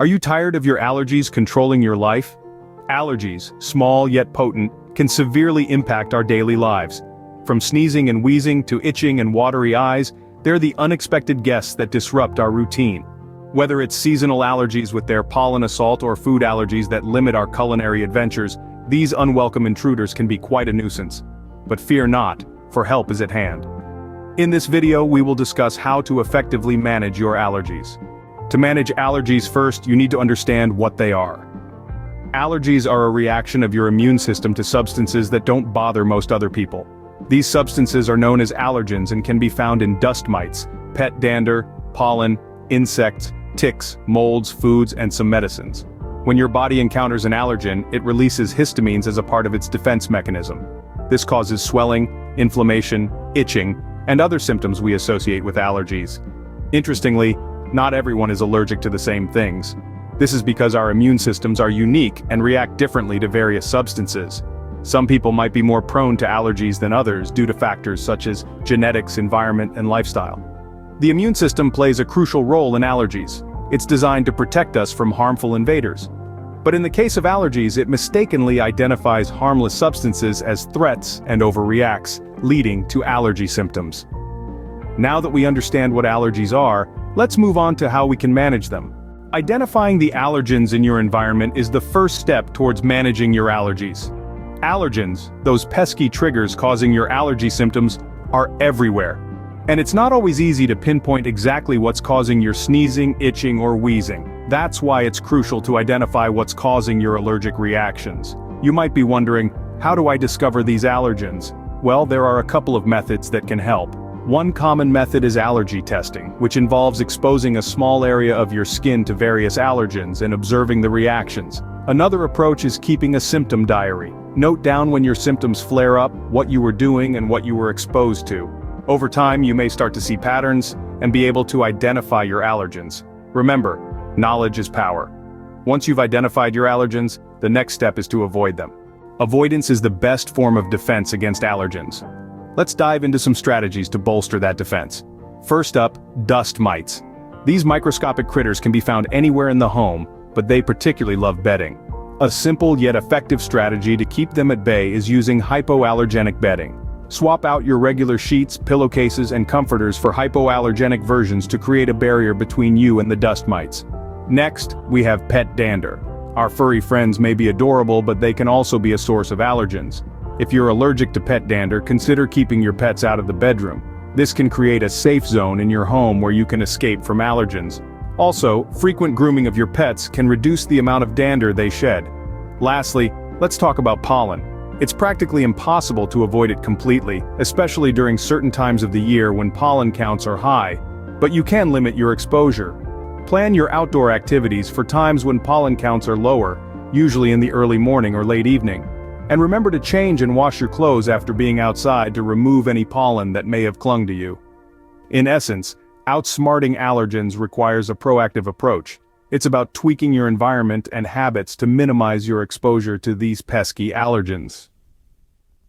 Are you tired of your allergies controlling your life? Allergies, small yet potent, can severely impact our daily lives. From sneezing and wheezing to itching and watery eyes, they're the unexpected guests that disrupt our routine. Whether it's seasonal allergies with their pollen assault or food allergies that limit our culinary adventures, these unwelcome intruders can be quite a nuisance. But fear not, for help is at hand. In this video we will discuss how to effectively manage your allergies. To manage allergies, first you need to understand what they are. Allergies are a reaction of your immune system to substances that don't bother most other people. These substances are known as allergens and can be found in dust mites, pet dander, pollen, insects, ticks, molds, foods, and some medicines. When your body encounters an allergen, it releases histamines as a part of its defense mechanism. This causes swelling, inflammation, itching, and other symptoms we associate with allergies. Interestingly, not everyone is allergic to the same things. This is because our immune systems are unique and react differently to various substances. Some people might be more prone to allergies than others due to factors such as genetics, environment, and lifestyle. The immune system plays a crucial role in allergies. It's designed to protect us from harmful invaders. But in the case of allergies, it mistakenly identifies harmless substances as threats and overreacts, leading to allergy symptoms. Now that we understand what allergies are, let's move on to how we can manage them. Identifying the allergens in your environment is the first step towards managing your allergies. Allergens, those pesky triggers causing your allergy symptoms, are everywhere. And it's not always easy to pinpoint exactly what's causing your sneezing, itching, or wheezing. That's why it's crucial to identify what's causing your allergic reactions. You might be wondering, how do I discover these allergens? Well, there are a couple of methods that can help. One common method is allergy testing, which involves exposing a small area of your skin to various allergens and observing the reactions. Another approach is keeping a symptom diary. Note down when your symptoms flare up, what you were doing and what you were exposed to. Over time, you may start to see patterns and be able to identify your allergens. Remember, knowledge is power. Once you've identified your allergens, the next step is to avoid them. Avoidance is the best form of defense against allergens. Let's dive into some strategies to bolster that defense. First up, dust mites. These microscopic critters can be found anywhere in the home, but they particularly love bedding. A simple yet effective strategy to keep them at bay is using hypoallergenic bedding. Swap out your regular sheets, pillowcases, and comforters for hypoallergenic versions to create a barrier between you and the dust mites. Next, we have pet dander. Our furry friends may be adorable, but they can also be a source of allergens. If you're allergic to pet dander, consider keeping your pets out of the bedroom. This can create a safe zone in your home where you can escape from allergens. Also, frequent grooming of your pets can reduce the amount of dander they shed. Lastly, let's talk about pollen. It's practically impossible to avoid it completely, especially during certain times of the year when pollen counts are high. But you can limit your exposure. Plan your outdoor activities for times when pollen counts are lower, usually in the early morning or late evening. And remember to change and wash your clothes after being outside to remove any pollen that may have clung to you. In essence, outsmarting allergens requires a proactive approach. It's about tweaking your environment and habits to minimize your exposure to these pesky allergens.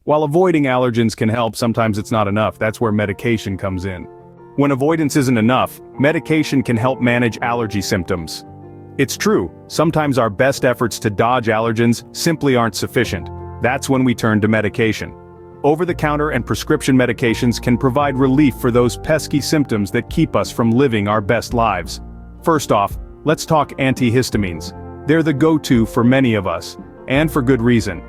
While avoiding allergens can help, sometimes it's not enough. That's where medication comes in. When avoidance isn't enough, medication can help manage allergy symptoms. It's true, sometimes our best efforts to dodge allergens simply aren't sufficient. That's when we turn to medication. Over-the-counter and prescription medications can provide relief for those pesky symptoms that keep us from living our best lives. First off, let's talk antihistamines. They're the go-to for many of us, and for good reason.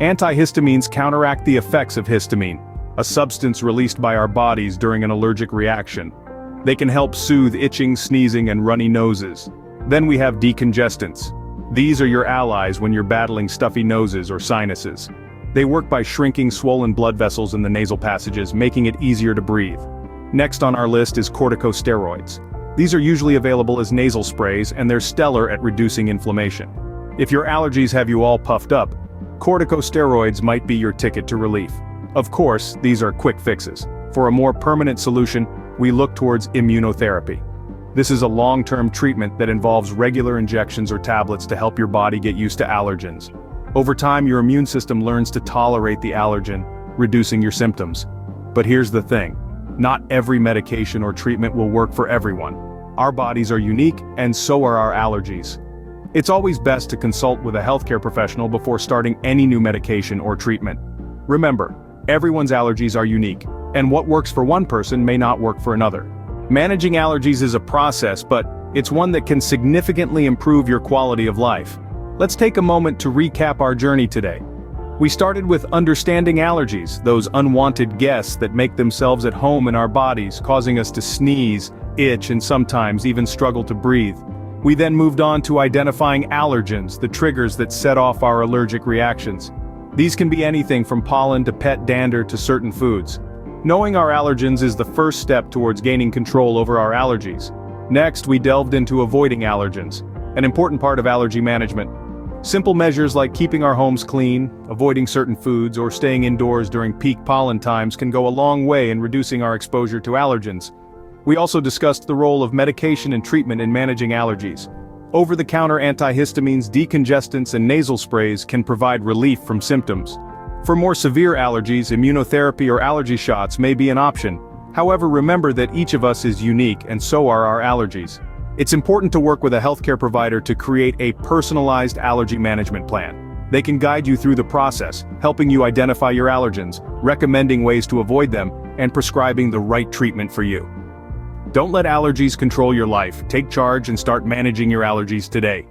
Antihistamines counteract the effects of histamine, a substance released by our bodies during an allergic reaction. They can help soothe itching, sneezing, and runny noses. Then we have decongestants. These are your allies when you're battling stuffy noses or sinuses. They work by shrinking swollen blood vessels in the nasal passages, making it easier to breathe. Next on our list is corticosteroids. These are usually available as nasal sprays, and they're stellar at reducing inflammation. If your allergies have you all puffed up, corticosteroids might be your ticket to relief. Of course, these are quick fixes. For a more permanent solution, we look towards immunotherapy. This is a long-term treatment that involves regular injections or tablets to help your body get used to allergens. Over time, your immune system learns to tolerate the allergen, reducing your symptoms. But here's the thing. Not every medication or treatment will work for everyone. Our bodies are unique, and so are our allergies. It's always best to consult with a healthcare professional before starting any new medication or treatment. Remember, everyone's allergies are unique, and what works for one person may not work for another. Managing allergies is a process, but it's one that can significantly improve your quality of life. Let's take a moment to recap our journey today. We started with understanding allergies, those unwanted guests that make themselves at home in our bodies, causing us to sneeze, itch, and sometimes even struggle to breathe. We then moved on to identifying allergens, the triggers that set off our allergic reactions. These can be anything from pollen to pet dander to certain foods. Knowing our allergens is the first step towards gaining control over our allergies. Next, we delved into avoiding allergens, an important part of allergy management. Simple measures like keeping our homes clean, avoiding certain foods, or staying indoors during peak pollen times can go a long way in reducing our exposure to allergens. We also discussed the role of medication and treatment in managing allergies. Over-the-counter antihistamines, decongestants, and nasal sprays can provide relief from symptoms. For more severe allergies, immunotherapy or allergy shots may be an option. However, remember that each of us is unique, and so are our allergies. It's important to work with a healthcare provider to create a personalized allergy management plan. They can guide you through the process, helping you identify your allergens, recommending ways to avoid them, and prescribing the right treatment for you. Don't let allergies control your life. Take charge and start managing your allergies today.